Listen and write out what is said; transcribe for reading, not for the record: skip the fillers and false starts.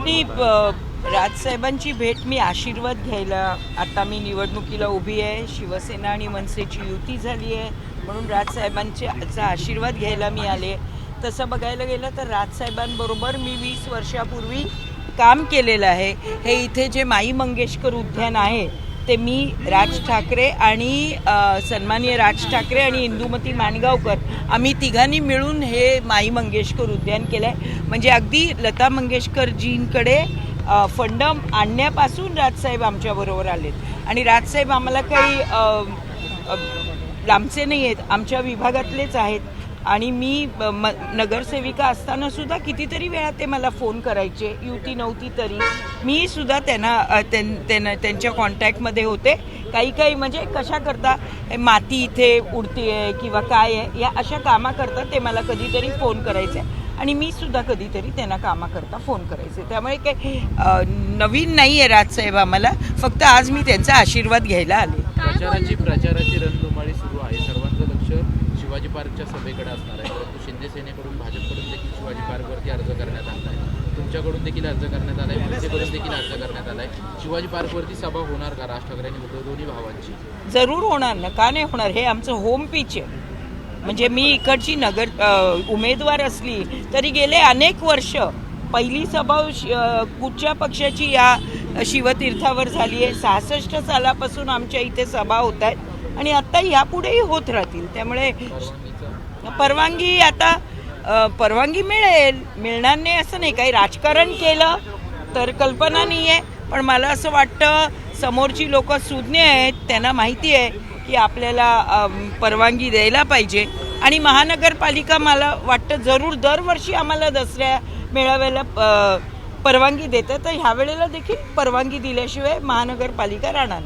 राजसाहेबांची भेट मी आशीर्वाद घ्यायला, आता मी निवडणुकीला उभी आहे, शिवसेना आणि मनसेची युती झाली आहे म्हणून राजसाहेबांचा आशीर्वाद घ्यायला मी आले. तसं बघायला गेलं तर राजसाहेबांबरोबर मी 20 वर्षापूर्वी काम केलेलं आहे. हे इथे जे माई मंगेशकर उद्यान आहे ते मी राज ठाकरे आणि सन्माननीय राज ठाकरे आणि इंदुमती माणगावकर आम्ही तिघांनी मिळून हे माई मंगेशकर उद्यान केलं आहे. म्हणजे अगदी लता मंगेशकरजींकडे फंड आणण्यापासून राजसाहेब आमच्याबरोबर आलेत आणि राजसाहेब आम्हाला काही लांबचे नाही आहेत, आमच्या विभागातलेच आहेत. आणि मी नगरसेविका असताना सुद्धा कितीतरी वेळा ते मला फोन करायचे, युती नव्हती तरी मी सुद्धा त्यांच्या कॉन्टॅक्टमध्ये होते. काही म्हणजे कशा करता माती इथे उडते आहे किंवा काय आहे या अशा कामाकरता ते मला कधीतरी फोन करायचे आणि मी सुद्धा कधीतरी त्यांना कामाकरता फोन करायचे. त्यामुळे काही नवीन नाही आहे राजसाहेब आम्हाला, फक्त आज मी त्यांचा आशीर्वाद घ्यायला आले. प्रचाराची रणधुमाळी सुरू आहे, सर्वांचं लक्ष शिवाजी पार्कच्या सभेकडे असणार आहे. परंतु शिंदे सेनेकडून भाजपकडून देखील शिवाजी पार्कवरती अर्ज करण्यात आला आहे, तुमच्याकडून देखील अर्ज करण्यात आला आहे, मनसेकडून देखील अर्ज करण्यात आला आहे. शिवाजी पार्कवरती सभा होणार का राज ठाकरे आणि उद्धव दोन्ही भावांची? जरूर होणार ना, का नाही होणार. हे आमचं होम पिच आहे. म्हणजे मी इकडची उमेदवार असली तरी गेले अनेक वर्ष पहिली सभा कुठच्या पक्षाची या शिवतीर्थावर झाली आहे. 66 सालापासून आमच्या इथे सभा होत आहेत आणि आत्ता यापुढेही होत राहतील. त्यामुळे परवानगी आता परवानगी मिळणार नाही असं नाही. काही राजकारण केलं तर कल्पना नाही आहे, पण मला असं वाटतं समोरची लोक सुज्ञ आहेत, त्यांना माहिती आहे की आपल्याला परवानगी द्यायला पाहिजे. आणि महानगरपालिका मला वाटतं जरूर दरवर्षी आम्हाला दसऱ्या मेळाव्याला परवानगी देतं, तर ह्या वेळेला देखील परवानगी दिल्याशिवाय महानगरपालिका राहणार.